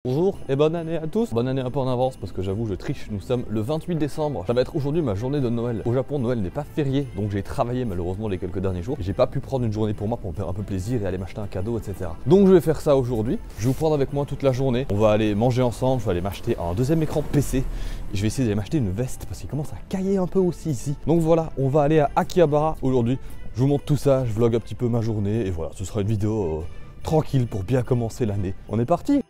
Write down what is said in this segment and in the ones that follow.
Bonjour et bonne année à tous. Bonne année un peu en avance parce que j'avoue je triche, nous sommes le 28 décembre. Ça va être aujourd'hui ma journée de Noël. Au Japon Noël n'est pas férié donc j'ai travaillé malheureusement les quelques derniers jours. J'ai pas pu prendre une journée pour moi pour me faire un peu plaisir et aller m'acheter un cadeau etc. Donc je vais faire ça aujourd'hui. Je vais vous prendre avec moi toute la journée. On va aller manger ensemble, je vais aller m'acheter un deuxième écran PC. Et je vais essayer d'aller m'acheter une veste parce qu'il commence à cailler un peu aussi ici. Donc voilà, on va aller à Akihabara aujourd'hui. Je vous montre tout ça, je vlog un petit peu ma journée et voilà, ce sera une vidéo tranquille pour bien commencer l'année. On est parti!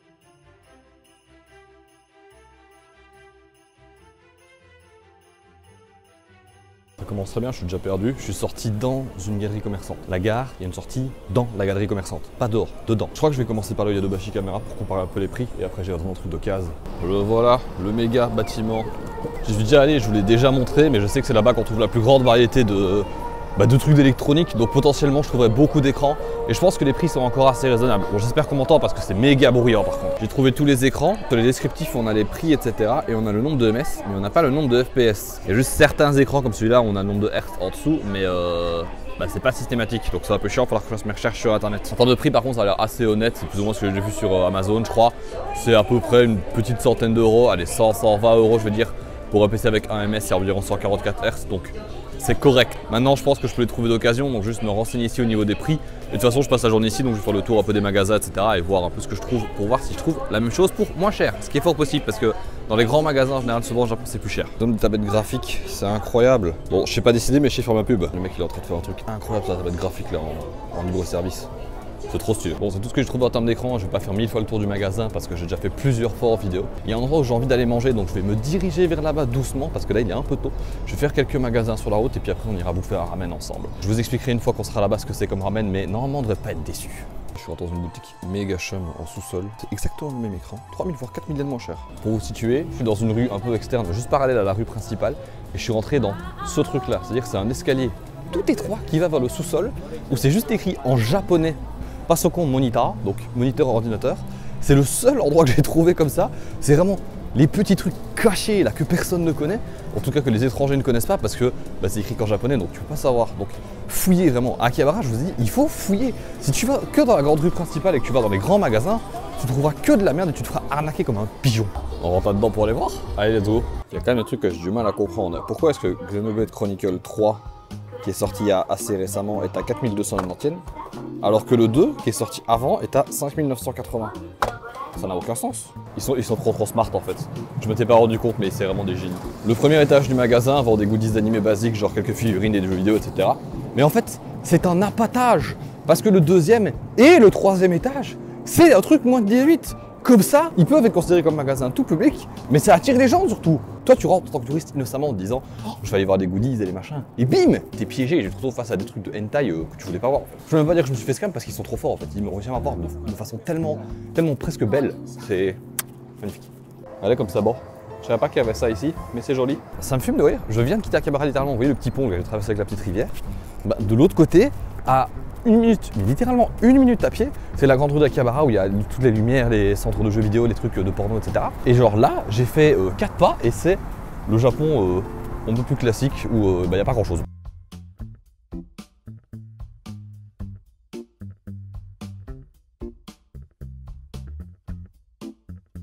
Ça commence très bien, je suis déjà perdu. Je suis sorti dans une galerie commerçante. La gare, il y a une sortie dans la galerie commerçante. Pas dehors, dedans. Je crois que je vais commencer par le Yodobashi Camera pour comparer un peu les prix. Et après, j'ai vraiment un truc de case. Le voilà, le méga bâtiment. J'y suis déjà allé, je vous l'ai déjà montré, mais je sais que c'est là-bas qu'on trouve la plus grande variété de trucs d'électronique, donc potentiellement je trouverai beaucoup d'écrans et je pense que les prix sont encore assez raisonnables. Bon, j'espère qu'on m'entend parce que c'est méga bruyant par contre. J'ai trouvé tous les écrans, sur les descriptifs on a les prix etc et on a le nombre de ms mais on n'a pas le nombre de fps. Il y a juste certains écrans comme celui-là on a le nombre de hertz en dessous mais c'est pas systématique donc c'est un peu chiant, il va falloir que je fasse mes recherches sur internet. En termes de prix par contre ça a l'air assez honnête, c'est plus ou moins ce que j'ai vu sur Amazon je crois. C'est à peu près une petite centaine d'euros, allez 100-120 euros je veux dire pour un PC avec un ms c'est environ 144 Hz donc c'est correct. Maintenant, je pense que je peux les trouver d'occasion, donc juste me renseigner ici au niveau des prix. Et de toute façon, je passe la journée ici, donc je vais faire le tour un peu des magasins, etc. et voir un peu ce que je trouve pour voir si je trouve la même chose pour moins cher. Ce qui est fort possible parce que dans les grands magasins, en général, souvent, au Japon, c'est plus cher. Zone de tablette graphique, c'est incroyable. Bon, je sais pas décider, mais je sais faire ma pub. Le mec, il est en train de faire un truc incroyable, sa tablette graphique là, en libre service. C'est trop stylé. Bon, c'est tout ce que je trouve en termes d'écran. Je vais pas faire 1000 fois le tour du magasin parce que j'ai déjà fait plusieurs fois en vidéo. Il y a un endroit où j'ai envie d'aller manger, donc je vais me diriger vers là-bas doucement parce que là il est un peu tôt. Je vais faire quelques magasins sur la route et puis après on ira bouffer un ramen ensemble. Je vous expliquerai une fois qu'on sera là-bas ce que c'est comme ramen, mais normalement on devrait pas être déçu. Je suis dans une boutique méga chum en sous-sol. C'est exactement le même écran, 3000 voire 4000 yens moins cher. Pour vous situer, je suis dans une rue un peu externe, juste parallèle à la rue principale, et je suis rentré dans ce truc-là. C'est-à-dire que c'est un escalier tout étroit qui va vers le sous-sol, où c'est juste écrit en japonais. Pasokon monitor, donc moniteur ordinateur. C'est le seul endroit que j'ai trouvé comme ça. C'est vraiment les petits trucs cachés là que personne ne connaît. En tout cas que les étrangers ne connaissent pas parce que c'est écrit qu'en japonais donc tu peux pas savoir. Donc fouillez vraiment. À Akihabara, je vous dis, il faut fouiller. Si tu vas que dans la grande rue principale et que tu vas dans les grands magasins, tu trouveras que de la merde et tu te feras arnaquer comme un pigeon. On rentre là-dedans pour aller voir. Allez, let's go. Il y a quand même des trucs que j'ai du mal à comprendre. Pourquoi est-ce que Xenoblade Chronicle 3 qui est sorti il y a assez récemment est à 4290 yens alors que le 2 qui est sorti avant est à 5980. Ça n'a aucun sens. Ils sont trop smart en fait. Je m'étais pas rendu compte mais c'est vraiment des génies. Le premier étage du magasin vend des goodies d'animés basiques genre quelques figurines et des jeux vidéo etc. Mais en fait c'est un appâtage parce que le deuxième et le troisième étage c'est un truc moins de 18. Comme ça, ils peuvent être considérés comme magasin tout public, mais ça attire les gens surtout. Toi, tu rentres en tant que touriste innocemment en te disant oh, je vais aller voir des goodies et des machins. Et bim, t'es piégé. Je te retrouve face à des trucs de hentai que tu voulais pas voir. Je peux même pas dire que je me suis fait scam parce qu'ils sont trop forts en fait. Ils me réussissent à m'avoir de façon tellement presque belle. C'est magnifique. Allez, comme ça, bon. Je savais pas qu'il y avait ça ici, mais c'est joli. Ça me fume de rire. Je viens de quitter Akihabara littéralement. Vous voyez le petit pont que j'ai traversé avec la petite rivière. De l'autre côté, à 1 minute, mais littéralement 1 minute à pied, c'est la grande rue d'Akihabara où il y a toutes les lumières, les centres de jeux vidéo, les trucs de porno, etc. Et genre là, j'ai fait 4 pas et c'est le Japon un peu plus classique où il n'y a pas grand chose.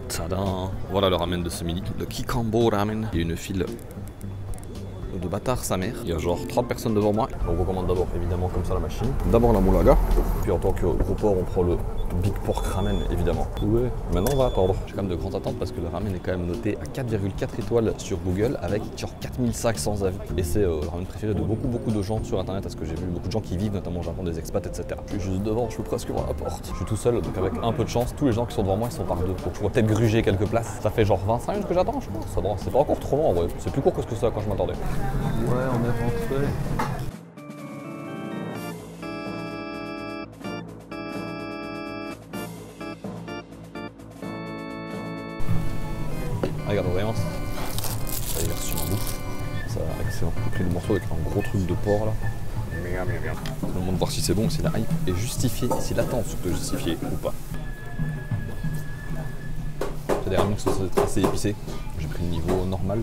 Tadam! Voilà le ramen de ce midi, le Kikambo ramen. Il y a une file de bâtard sa mère. Il y a genre 30 personnes devant moi. On recommande d'abord évidemment comme ça la machine. D'abord la moulaga. Puis en tant que gros porc on prend le Big Pork Ramen évidemment. Ouais. Maintenant on va attendre. J'ai quand même de grandes attentes parce que le ramen est quand même noté à 4,4 étoiles sur Google avec genre 4500 avis. Et c'est le ramen préféré de beaucoup de gens sur internet parce que j'ai vu beaucoup de gens qui vivent notamment au Japon, des expats etc. Je suis juste devant, je peux presque voir la porte. Je suis tout seul donc avec un peu de chance, tous les gens qui sont devant moi ils sont par deux. Donc je pourrais peut-être gruger quelques places. Ça fait genre 25 minutes que j'attends je pense. Ça va, c'est pas encore trop long en vrai. C'est plus court que ce que ça quand je m'attendais. Ouais, on est rentré. Regarde vraiment. Ça y est, reçu ma bouffe. Ça excellent. J'ai pris le morceau avec un gros truc de porc là. Bien. C'est le moment de voir si c'est bon, si la hype est justifiée, si l'attente surtout est justifiée ou pas. C'est des ramen qui sont assez épicés. J'ai pris le niveau normal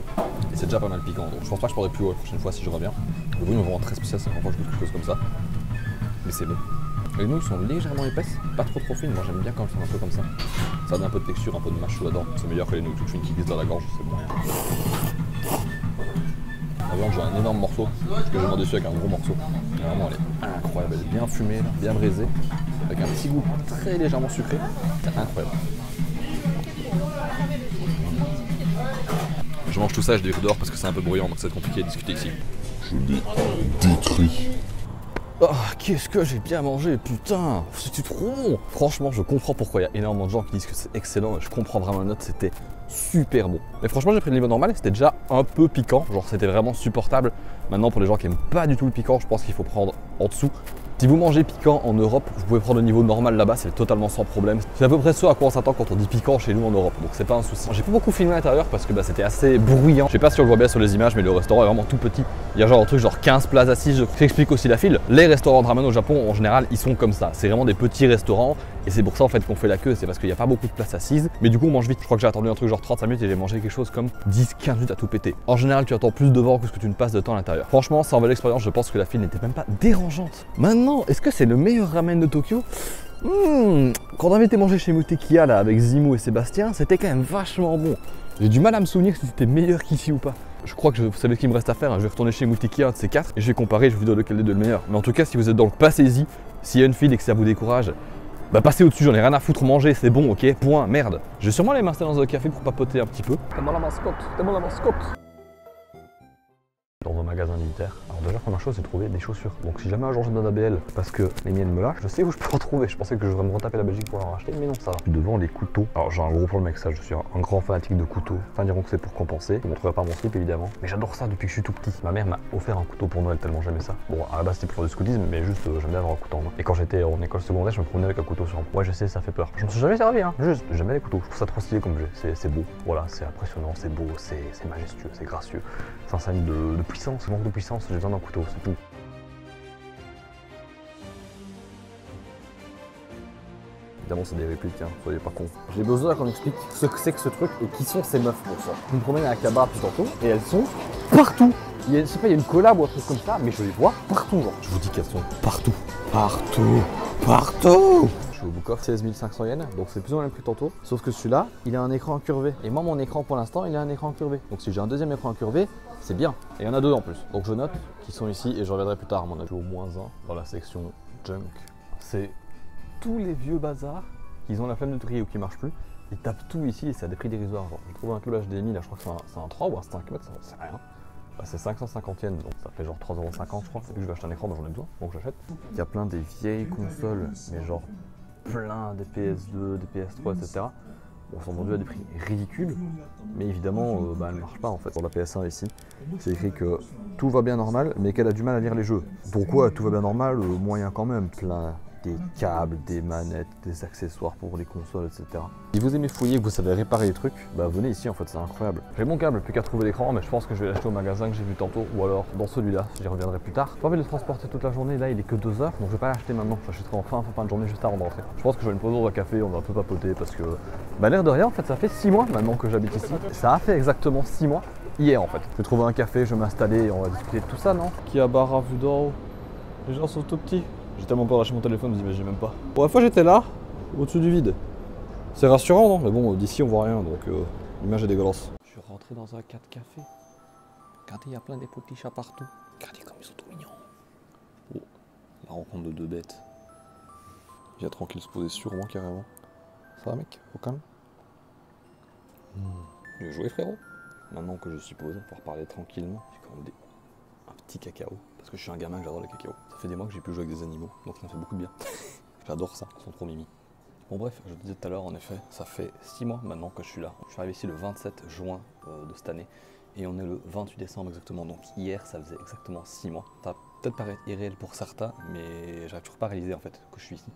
et c'est déjà pas mal piquant. Donc je pense pas que je pourrais plus la prochaine fois si je reviens. Le goût est vraiment très spécial, c'est la première fois que je goûte quelque chose comme ça. Mais c'est bon. Les nouilles sont légèrement épaisses, pas trop fines. Moi j'aime bien quand elles sont un peu comme ça. Ça donne un peu de texture, un peu de mâche là-dedans. C'est meilleur que les nouilles toutes fines qui glissent dans la gorge, c'est moyen. La viande, j'ai un énorme morceau, parce que j'ai demandé dessus avec un gros morceau. Et vraiment, elle est incroyable, elle est bien fumée, là, bien braisée, avec un petit goût très légèrement sucré. C'est incroyable. Je mange tout ça et je découvre dehors parce que c'est un peu bruyant, donc c'est compliqué de discuter ici. Je l'ai détruit. Oh, qu'est-ce que j'ai bien mangé, putain, c'était trop bon. Franchement, je comprends pourquoi il y a énormément de gens qui disent que c'est excellent. Je comprends vraiment la note, c'était super bon. Mais franchement, j'ai pris le niveau normal et c'était déjà un peu piquant. Genre, c'était vraiment supportable. Maintenant, pour les gens qui aiment pas du tout le piquant, je pense qu'il faut prendre en dessous. Si vous mangez piquant en Europe, vous pouvez prendre le niveau normal là-bas, c'est totalement sans problème. C'est à peu près ce à quoi on s'attend quand on dit piquant chez nous en Europe, donc c'est pas un souci. J'ai pas beaucoup filmé à l'intérieur parce que c'était assez bruyant. Je sais pas si on le voit bien sur les images, mais le restaurant est vraiment tout petit. Il y a genre un truc genre 15 places assises. Je t'explique aussi la file. Les restaurants de ramen au Japon, en général, ils sont comme ça. C'est vraiment des petits restaurants et c'est pour ça en fait qu'on fait la queue, c'est parce qu'il n'y a pas beaucoup de places assises. Mais du coup, on mange vite. Je crois que j'ai attendu un truc genre 35 minutes et j'ai mangé quelque chose comme 10-15 minutes à tout péter. En général, tu attends plus devant que ce que tu ne passes de temps à l'intérieur. Franchement, ça en valait l'expérience. Je pense que la file n'était même pas dérangeante. Maintenant, est-ce que c'est le meilleur ramen de Tokyo? Quand on avait été manger chez Mutekiya là avec Zimu et Sébastien, c'était quand même vachement bon. J'ai du mal à me souvenir si c'était meilleur qu'ici ou pas. Je crois que vous savez ce qu'il me reste à faire, hein. Je vais retourner chez Mutekiya, un de ces quatre, et je vais comparer, je vais vous dire lequel des deux est le meilleur. Mais en tout cas, si vous êtes dans le passez-y, s'il y a une file et que ça vous décourage, bah passez au-dessus, j'en ai rien à foutre, manger, c'est bon, ok, point, merde. Je vais sûrement aller m'installer dans un café pour papoter un petit peu. T'es bon la mascotte, t'es bon la mascotte. Dans un magasin militaire. Alors déjà, première chose, c'est de trouver des chaussures. Donc si jamais un jour je donne ABL parce que les miennes me lâchent, je sais où je peux en trouver. Je pensais que je devrais me retaper la Belgique pour en racheter, mais non, ça va. Devant les couteaux. Alors j'ai un gros problème avec ça, je suis un grand fanatique de couteaux. Enfin diront que c'est pour compenser. Je ne montrerai pas mon slip évidemment. Mais j'adore ça depuis que je suis tout petit. Ma mère m'a offert un couteau pour Noël tellement j'aimais ça. Bon, à la base c'était pour faire du scoutisme, mais juste j'aime bien avoir un couteau en main. Et quand j'étais en école secondaire, je me promenais avec un couteau sur moi. Ouais, je sais, ça fait peur. Je me suis jamais servi, hein. Juste, jamais les couteaux. Je trouve ça trop stylé comme jeu. C'est beau. Voilà, c'est impressionnant, c'est beau, c'est majestueux, c'est gracieux. C'est un signe de puissance, manque de puissance. J'ai besoin d'un couteau, c'est tout. Évidemment, c'est des répliques, hein, soyez pas cons. J'ai besoin qu'on explique ce que c'est que ce truc et qui sont ces meufs pour ça. Je me promène à Akihabara depuis tantôt et elles sont partout. Il y a, je sais pas, il y a une collab ou un truc comme ça, mais je les vois partout. Genre. Je vous dis qu'elles sont partout. Partout. Partout. Je suis au Book of 16 500 yens, donc c'est plus ou moins le même prix tantôt. Sauf que celui-là, il a un écran incurvé. Et moi, mon écran pour l'instant, il a un écran incurvé. Donc si j'ai un deuxième écran incurvé, c'est bien. Et il y en a deux en plus. Donc je note qu'ils sont ici et je reviendrai plus tard à mon avis au moins un dans la section junk. C'est tous les vieux bazars qui ont la flemme de trier ou qui marchent plus. Ils tapent tout ici et c'est à des prix dérisoires. Genre, j'ai trouvé un câble HDMI, là je crois que c'est un 3 ou un 5 mètres, c'est rien. Bah, c'est 550 yens, donc ça fait genre 3,50 € je crois. Et puis je vais acheter un écran, bah, j'en ai besoin, donc j'achète. Il y a plein des vieilles consoles, mais genre plein des PS2, des PS3, etc. Bon, sont vendus à des prix ridicules, mais évidemment, elle ne marche pas en fait. Sur la PS1 ici, c'est écrit que tout va bien normal, mais qu'elle a du mal à lire les jeux. Pourquoi tout va bien normal? Moyen quand même, plein des câbles, des manettes, des accessoires pour les consoles, etc. Si vous aimez fouiller, que vous savez réparer les trucs, bah venez ici en fait, c'est incroyable. J'ai mon câble, plus qu'à trouver l'écran, mais je pense que je vais l'acheter au magasin que j'ai vu tantôt, ou alors dans celui-là, j'y reviendrai plus tard. J'ai pas envie de le transporter toute la journée, là il est que 2 heures, donc je vais pas l'acheter maintenant, j'achèterai en fin de journée juste avant de rentrer. Je pense que je vais me poser dans un café, on va un peu papoter parce que, bah l'air de rien en fait, ça fait 6 mois maintenant que j'habite ici. Ça a fait exactement 6 mois, hier en fait. Je vais trouver un café, je vais m'installer et on va discuter de tout ça, non? Akihabara vu d'en haut, les gens sont tout petits. J'ai tellement peur lâcher mon téléphone, vous imaginez même pas. Pour la fois j'étais là, au-dessus du vide. C'est rassurant non? Mais bon, d'ici on voit rien, donc l'image est dégueulasse. Je suis rentré dans un 4 café. Regardez, il y a plein des petits chats partout. Regardez comme ils sont trop mignons. Oh, la rencontre de deux bêtes. Il y a tranquille se poser sur moi carrément. Ça va mec? Au calme? Bien joué frérot. Maintenant que je suis posé, on va pouvoir parler tranquillement. J'ai quand même un petit cacao. Parce que je suis un gamin que j'adore les cacao. Ça fait des mois que j'ai pu jouer avec des animaux, donc ça me fait beaucoup de bien. J'adore ça, ils sont trop mimi. Bon bref, je disais tout à l'heure, en effet, ça fait 6 mois maintenant que je suis là. Je suis arrivé ici le 27 juin de cette année et on est le 28 décembre exactement. Donc hier, ça faisait exactement 6 mois. Ça va peut-être paraître irréel pour certains, mais j'arrive toujours pas à réaliser en fait que je suis ici.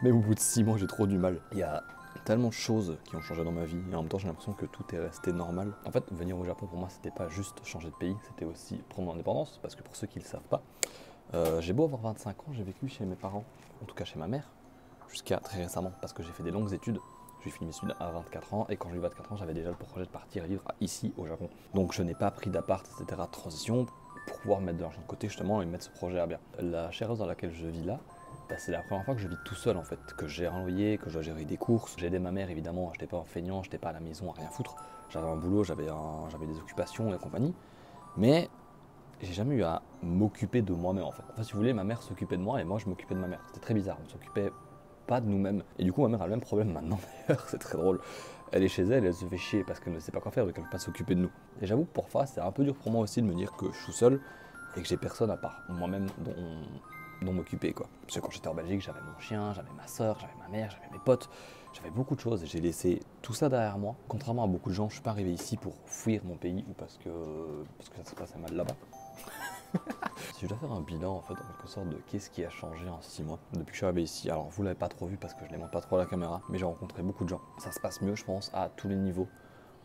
Mais au bout de 6 mois, j'ai trop du mal. Il y a tellement de choses qui ont changé dans ma vie et en même temps j'ai l'impression que tout est resté normal. En fait, venir au Japon pour moi c'était pas juste changer de pays, c'était aussi prendre mon indépendance parce que pour ceux qui le savent pas, j'ai beau avoir 25 ans, j'ai vécu chez mes parents, en tout cas chez ma mère, jusqu'à très récemment parce que j'ai fait des longues études. J'ai fini mes études à 24 ans et quand j'ai eu 24 ans, j'avais déjà le projet de partir vivre ici au Japon. Donc je n'ai pas pris d'appart, etc. de transition pour pouvoir mettre de l'argent de côté justement et mettre ce projet à bien. La chéreuse dans laquelle je vis là, Bah, c'est la première fois que je vis tout seul en fait, que je gère un loyer, que je dois gérer des courses. J'ai aidé ma mère évidemment, j'étais pas un feignant, j'étais pas à la maison à rien foutre. J'avais un boulot, j'avais des occupations et compagnie. Mais j'ai jamais eu à m'occuper de moi-même en fait. Enfin si vous voulez, ma mère s'occupait de moi et moi je m'occupais de ma mère. C'était très bizarre, on s'occupait pas de nous-mêmes. Et du coup ma mère a le même problème maintenant d'ailleurs, c'est très drôle. Elle est chez elle, elle se fait chier parce qu'elle ne sait pas quoi faire, donc elle ne peut pas s'occuper de nous. Et j'avoue que parfois c'est un peu dur pour moi aussi de me dire que je suis seul et que j'ai personne à part moi-même dont m'occuper quoi. Parce que quand j'étais en Belgique, j'avais mon chien, j'avais ma soeur, j'avais ma mère, j'avais mes potes, j'avais beaucoup de choses et j'ai laissé tout ça derrière moi. Contrairement à beaucoup de gens, je suis pas arrivé ici pour fuir mon pays ou parce que ça se passait mal là-bas. Si je dois faire un bilan en fait en quelque sorte de qu'est-ce qui a changé en 6 mois depuis que je suis arrivé ici, alors vous l'avez pas trop vu parce que je les montre pas trop à la caméra, mais j'ai rencontré beaucoup de gens. Ça se passe mieux je pense à tous les niveaux.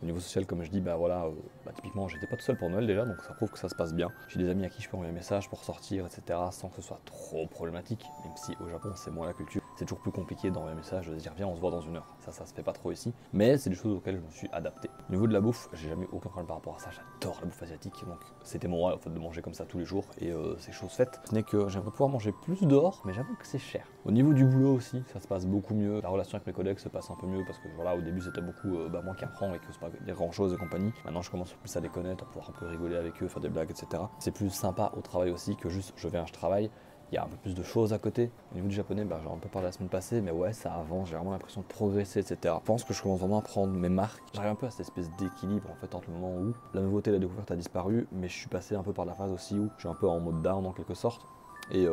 Au niveau social, comme je dis, bah voilà, typiquement j'étais pas tout seul pour Noël déjà, donc ça prouve que ça se passe bien. J'ai des amis à qui je peux envoyer un message pour sortir, etc. sans que ce soit trop problématique, même si au Japon c'est moins la culture. C'est toujours plus compliqué d'envoyer un message, de se dire viens on se voit dans 1 heure. Ça se fait pas trop ici, mais c'est des choses auxquelles je me suis adapté. Au niveau de la bouffe, j'ai jamais aucun problème par rapport à ça, j'adore la bouffe asiatique, donc c'était mon rêve en fait, de manger comme ça tous les jours et c'est chose faite. Ce n'est que j'aimerais pouvoir manger plus dehors, mais j'avoue que c'est cher. Au niveau du boulot aussi, ça se passe beaucoup mieux. La relation avec mes collègues se passe un peu mieux parce que voilà, au début c'était beaucoup moi qui apprends et que c'est pas dire grand chose et compagnie. Maintenant je commence plus à les connaître, à pouvoir un peu rigoler avec eux, faire des blagues, etc. C'est plus sympa au travail aussi que juste je viens, je travaille. Il y a un peu plus de choses à côté. Au niveau du japonais, j'en ai un peu parlé la semaine passée, mais ouais, ça avance, j'ai vraiment l'impression de progresser, etc. Je pense que je commence vraiment à prendre mes marques. J'arrive un peu à cette espèce d'équilibre en fait entre le moment où la nouveauté, la découverte a disparu, mais je suis passé un peu par la phase aussi où je suis un peu en mode down en quelque sorte. Et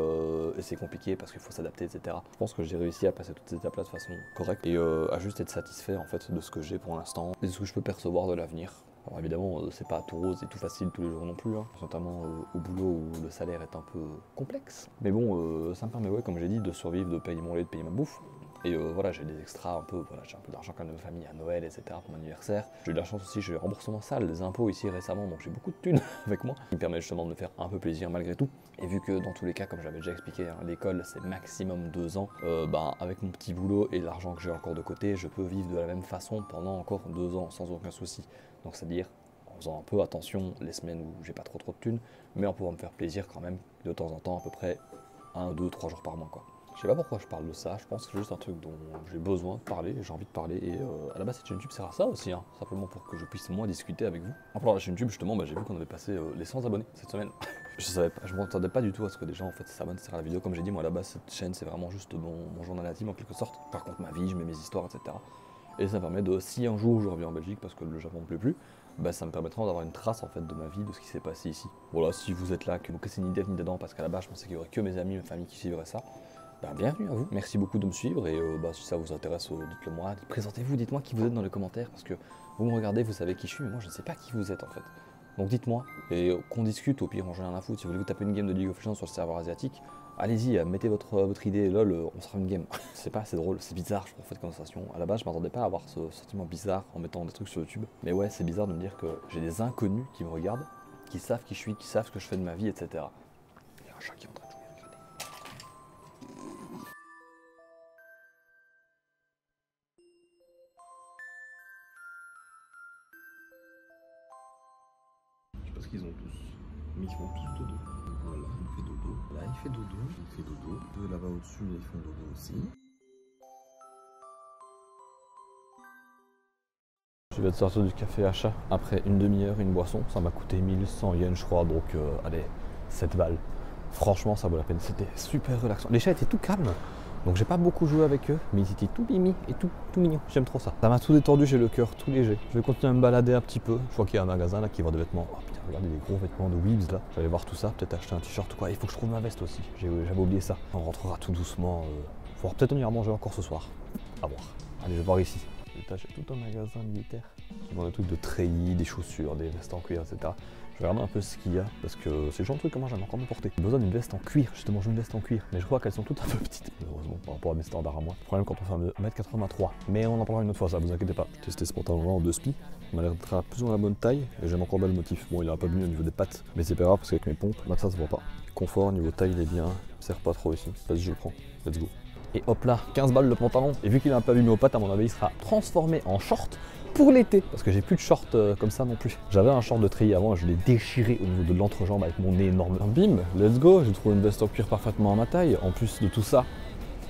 c'est compliqué parce qu'il faut s'adapter, etc. Je pense que j'ai réussi à passer toutes ces étapes-là de façon correcte et à juste être satisfait en fait de ce que j'ai pour l'instant et de ce que je peux percevoir de l'avenir. Alors évidemment, c'est pas tout rose et tout facile tous les jours non plus, hein. Notamment au boulot où le salaire est un peu complexe. Mais bon, ça me permet, ouais, comme j'ai dit, de survivre, de payer mon lait, de payer ma bouffe. Et voilà, j'ai des extras un peu, voilà, j'ai un peu d'argent quand même de ma famille à Noël, etc. pour mon anniversaire. J'ai eu de la chance aussi, j'ai eu le remboursement sale des impôts ici récemment, donc j'ai beaucoup de thunes avec moi, qui me permet justement de me faire un peu plaisir malgré tout. Et vu que dans tous les cas, comme j'avais déjà expliqué, hein, l'école c'est maximum 2 ans, avec mon petit boulot et l'argent que j'ai encore de côté, je peux vivre de la même façon pendant encore 2 ans sans aucun souci. Donc c'est-à-dire en faisant un peu attention les semaines où j'ai pas trop de thunes, mais en pouvant me faire plaisir quand même de temps en temps, à peu près 1, 2, 3 jours par mois quoi. Je sais pas pourquoi je parle de ça, je pense que c'est juste un truc dont j'ai besoin de parler, j'ai envie de parler et à la base cette chaîne YouTube sert à ça aussi, hein, simplement pour que je puisse moins discuter avec vous. En parlant de la chaîne YouTube justement, j'ai vu qu'on avait passé les 100 abonnés cette semaine. Je m'entendais pas du tout à ce que des gens en fait s'abonnent à la vidéo. Comme j'ai dit, moi à la base cette chaîne c'est vraiment juste mon journal intime en quelque sorte. Je raconte ma vie, je mets mes histoires, etc. Et ça me permet de, si un jour je reviens en Belgique parce que le Japon ne me plaît plus, ça me permettra d'avoir une trace en fait de ma vie, de ce qui s'est passé ici. Voilà, si vous êtes là, que vous cassez ni dev ni dedans, parce qu'à la base je pensais qu'il y aurait que mes amis, ma famille qui suivraient ça, bienvenue à vous. Merci beaucoup de me suivre et si ça vous intéresse, dites-le moi. Présentez-vous, dites-moi qui vous êtes dans les commentaires, parce que vous me regardez, vous savez qui je suis, mais moi je ne sais pas qui vous êtes en fait. Donc dites-moi, et qu'on discute, au pire on joue rien à foutre. Si vous voulez vous taper une game de League of Legends sur le serveur asiatique, allez-y, mettez votre idée, lol, on sera une game. C'est pas assez drôle, c'est bizarre je trouve cette conversation. À la base je m'attendais pas à avoir ce sentiment bizarre en mettant des trucs sur YouTube. Mais ouais, c'est bizarre de me dire que j'ai des inconnus qui me regardent, qui savent qui je suis, qui savent ce que je fais de ma vie, etc. Il y a un chat qui est en train de jouer, regardez. Je sais pas ce qu'ils ont tous, mais ils font tous dodo. Voilà, il fait dodo. Là, il fait dodo. Il fait dodo. Deux là-bas au-dessus, ils font dodo aussi. Je viens de sortir du café achat après une demi-heure, une boisson. Ça m'a coûté 1100 yens, je crois, donc allez, 7 balles. Franchement, ça vaut la peine. C'était super relaxant. Les chats étaient tout calmes. Donc j'ai pas beaucoup joué avec eux, mais ils étaient tout mimi et tout mignons. J'aime trop ça. Ça m'a tout détendu, j'ai le cœur tout léger. Je vais continuer à me balader un petit peu. Je vois qu'il y a un magasin là qui vend des vêtements. Oh putain, regardez des gros vêtements de Weebs là. J'allais voir tout ça, peut-être acheter un t-shirt ou quoi. Il faut que je trouve ma veste aussi. J'avais oublié ça. On rentrera tout doucement. Faut peut-être on ira manger encore ce soir. À voir. Allez, je vais voir ici. J'ai tout un magasin militaire qui vend des trucs de treillis, des chaussures, des vestes en cuir, etc. Je vais regarder un peu ce qu'il y a parce que c'est le genre de truc que moi j'aime encore me porter. J'ai besoin d'une veste en cuir, justement, je veux une veste en cuir. Mais je crois qu'elles sont toutes un peu petites, malheureusement, par rapport à mes standards à moi. Le problème quand on fait 1m83. Mais on en parlera une autre fois, ça, vous inquiétez pas. J'ai testé ce pantalon-là en 2 spi. Il m'a l'air d'être plus ou moins la bonne taille et j'aime encore bien le motif. Bon, il est un peu mieux au niveau des pattes, mais c'est pas grave parce qu'avec mes pompes, là ça se voit pas. Confort, niveau taille, il est bien. Il me sert pas trop ici. Vas-y, je le prends. Let's go. Et hop là, 15 balles le pantalon. Et vu qu'il est un peu abîmé aux pattes, à mon avis, il sera transformé en short pour l'été, parce que j'ai plus de short comme ça non plus. J'avais un short de treillis avant et je l'ai déchiré au niveau de l'entrejambe avec mon nez énorme. Bim, let's go, j'ai trouvé une veste en cuir parfaitement à ma taille. En plus de tout ça,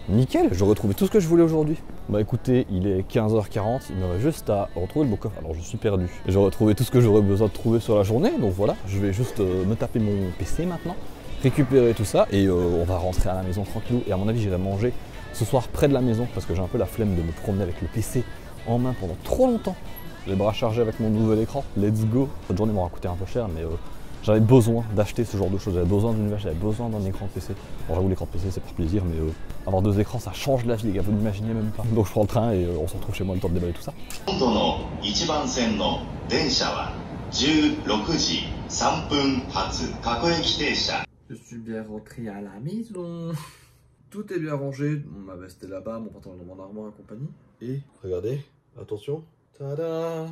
nickel, j'ai retrouvé tout ce que je voulais aujourd'hui. Bah écoutez, il est 15h40, il me reste juste à retrouver le beau coffre. Alors je suis perdu. J'ai retrouvé tout ce que j'aurais besoin de trouver sur la journée, donc voilà, je vais juste me taper mon PC maintenant, récupérer tout ça et on va rentrer à la maison tranquillou. Et à mon avis, j'irai manger ce soir près de la maison parce que j'ai un peu la flemme de me promener avec le PC en main pendant trop longtemps. Les bras chargés avec mon nouvel écran, let's go. Cette journée m'aura coûté un peu cher, mais j'avais besoin d'acheter ce genre de choses. J'avais besoin d'une vache, j'avais besoin d'un écran PC. Bon, j'avoue, l'écran PC c'est pour plaisir, mais avoir deux écrans ça change la vie, les gars, vous n'imaginez même pas. Donc je prends le train et on se retrouve chez moi le temps de déballer tout ça. Je suis bien rentré à la maison. Tout est bien rangé. Ma veste est là-bas, mon pantalon dans mon armoire et compagnie. Et regardez, attention. Tada!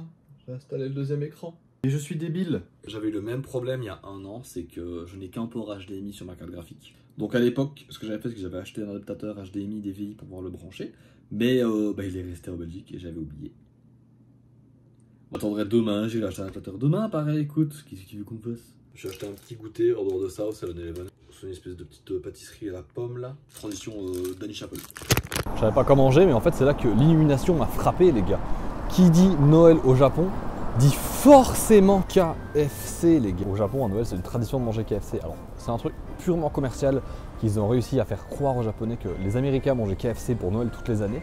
J'ai installé le deuxième écran. Et je suis débile. J'avais eu le même problème il y a un an, c'est que je n'ai qu'un port HDMI sur ma carte graphique. Donc à l'époque, ce que j'avais fait, c'est que j'avais acheté un adaptateur HDMI DVI pour pouvoir le brancher. Mais il est resté en Belgique et j'avais oublié. On attendrait demain, j'irai acheter un adaptateur demain, pareil, écoute, qu'est-ce qu'il veut qu'on fasse? J'ai acheté un petit goûter en dehors de ça au 7-Eleven. C'est une espèce de petite pâtisserie à la pomme là. Transition Danny Chapel. Je savais pas quoi manger, mais en fait c'est là que l'illumination m'a frappé, les gars. Qui dit Noël au Japon dit forcément KFC, les gars. Au Japon, à Noël, c'est une tradition de manger KFC. Alors, c'est un truc purement commercial qu'ils ont réussi à faire croire aux Japonais que les Américains mangeaient KFC pour Noël toutes les années.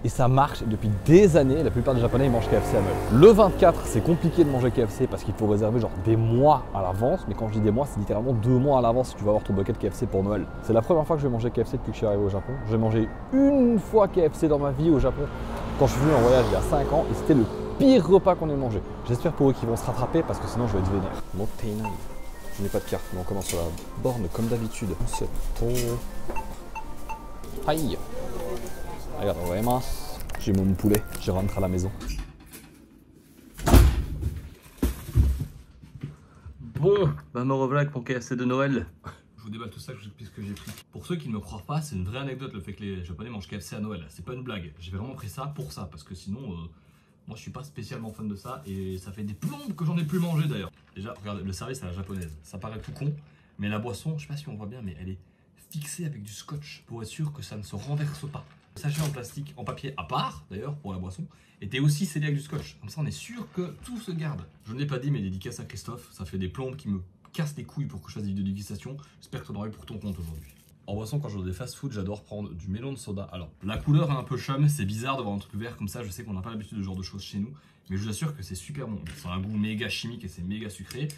Et ça marche depuis des années, la plupart des Japonais ils mangent KFC à Noël. Le 24, c'est compliqué de manger KFC parce qu'il faut réserver genre des mois à l'avance. Mais quand je dis des mois, c'est littéralement 2 mois à l'avance si tu vas avoir ton bucket KFC pour Noël. C'est la première fois que je vais manger KFC depuis que je suis arrivé au Japon. J'ai mangé une fois KFC dans ma vie au Japon quand je suis venu en voyage il y a 5 ans et c'était le pire repas qu'on ait mangé. J'espère pour eux qu'ils vont se rattraper parce que sinon je vais être vénère. Montainan. Je n'ai pas de carte, mais on commence sur la borne comme d'habitude. C'est ton... Aïe. Regarde, vraiment. J'ai mon poulet, je rentre à la maison. Bon, bah me revoilà avec mon KFC de Noël. Je vous déballe tout ça, je vous explique ce que j'ai pris. Pour ceux qui ne me croient pas, c'est une vraie anecdote le fait que les Japonais mangent KFC à Noël. C'est pas une blague. J'ai vraiment pris ça pour ça, parce que sinon, moi je suis pas spécialement fan de ça et ça fait des plombes que j'en ai plus mangé d'ailleurs. Déjà, regardez, le service à la japonaise, ça paraît tout con, mais la boisson, je sais pas si on voit bien, mais elle est fixée avec du scotch pour être sûr que ça ne se renverse pas. Le sachet en plastique, en papier à part d'ailleurs pour la boisson, était aussi scellé avec du scotch. Comme ça on est sûr que tout se garde. Je ne l'ai pas dit mais dédicace à Christophe, ça fait des plombes qui me cassent les couilles pour que je fasse des vidéos de dégustation. J'espère que tu en auras eu pour ton compte aujourd'hui. En boisson, quand je vais des fast-food, j'adore prendre du melon de soda. Alors, la couleur est un peu chum, c'est bizarre de voir un truc vert comme ça, je sais qu'on n'a pas l'habitude de ce genre de choses chez nous, mais je vous assure que c'est super bon. C'est un goût méga chimique et c'est méga sucré,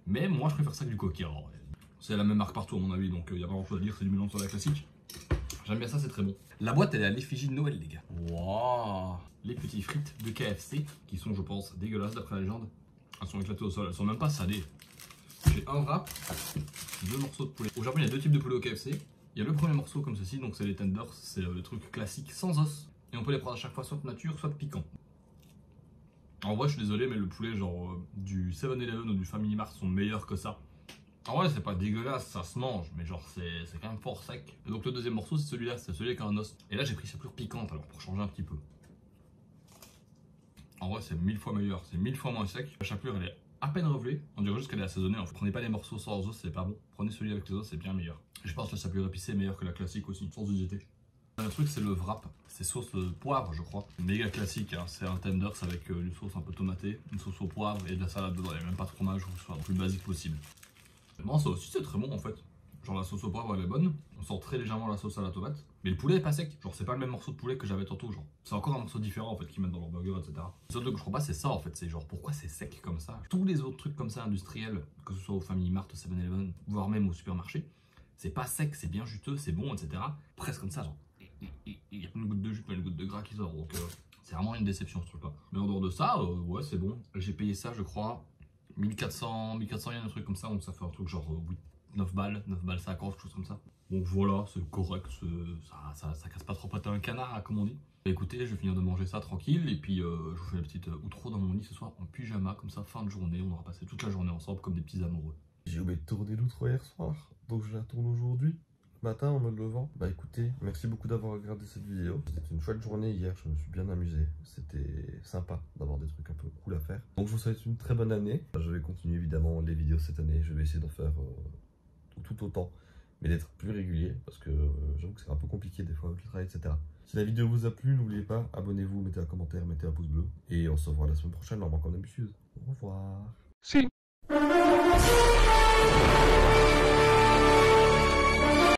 mais moi je préfère ça que du coca. C'est la même marque partout à mon avis, donc il n'y a pas grand chose à dire, c'est du melon de soda classique. J'aime bien ça, c'est très bon. La boîte, elle est à l'effigie de Noël, les gars. Waouh! Les petits frites de KFC, qui sont, je pense, dégueulasses d'après la légende. Elles sont éclatées au sol, elles sont même pas salées. J'ai un wrap, 2 morceaux de poulet. Au Japon, il y a 2 types de poulet au KFC. Il y a le premier morceau comme ceci, donc c'est les tenders, c'est le truc classique sans os. Et on peut les prendre à chaque fois soit nature, soit piquant. En vrai, je suis désolé, mais le poulet genre du 7-Eleven ou du Family Mart sont meilleurs que ça. En vrai, c'est pas dégueulasse, ça se mange, mais genre c'est quand même fort sec. Et donc le deuxième morceau, c'est celui-là, c'est celui avec un os. Et là, j'ai pris chapelure piquante, alors pour changer un petit peu. En vrai, c'est 1000 fois meilleur, c'est 1000 fois moins sec. La chapelure, elle est à peine revelée, on dirait juste qu'elle est assaisonnée. Prenez pas les morceaux sans os, c'est pas bon. Prenez celui avec les os, c'est bien meilleur. Et je pense que la chapelure épicée est meilleure que la classique aussi, sans hésiter. Le truc, c'est le wrap, c'est sauce poivre, je crois. Méga classique, hein. C'est un tenders avec une sauce un peu tomatée, une sauce au poivre et de la salade dedans. Il n'y a même pas de fromage, je soit le plus basique possible. Non, ça aussi c'est très bon en fait. Genre la sauce au poivre elle est bonne, on sent très légèrement la sauce à la tomate. Mais le poulet est pas sec, genre c'est pas le même morceau de poulet que j'avais tantôt, genre. C'est encore un morceau différent en fait qu'ils mettent dans leur burger, etc. Le seul truc que je crois pas c'est ça en fait, c'est genre pourquoi c'est sec comme ça. Tous les autres trucs comme ça industriels, que ce soit au Family Mart, au 7-Eleven, voire même au supermarché, c'est pas sec, c'est bien juteux, c'est bon, etc. Presque comme ça, genre. Il y a pas une goutte de jus, pas une goutte de gras qui sort, donc c'est vraiment une déception ce truc là. Mais en dehors de ça, ouais c'est bon. J'ai payé ça je crois 1400 yens, un truc comme ça, donc ça fait un truc genre 9 balles 50, quelque chose comme ça. Donc voilà, c'est correct, ça casse pas trop patin un canard, comme on dit. Écoutez, je vais finir de manger ça tranquille, et puis je vous fais la petite outro dans mon lit ce soir en pyjama, comme ça, fin de journée, on aura passé toute la journée ensemble comme des petits amoureux. J'ai oublié de tourner l'outro hier soir, donc je la tourne aujourd'hui. matin en me levant. Bah écoutez, merci beaucoup d'avoir regardé cette vidéo. C'était une chouette journée hier, je me suis bien amusé. C'était sympa d'avoir des trucs un peu cool à faire. Donc je vous souhaite une très bonne année. Je vais continuer évidemment les vidéos cette année. Je vais essayer d'en faire tout autant, mais d'être plus régulier parce que j'avoue que c'est un peu compliqué des fois avec le travail, etc. Si la vidéo vous a plu, n'oubliez pas, abonnez-vous, mettez un commentaire, mettez un pouce bleu. Et on se revoit la semaine prochaine, normalement comme d'habitude. Au revoir. Si.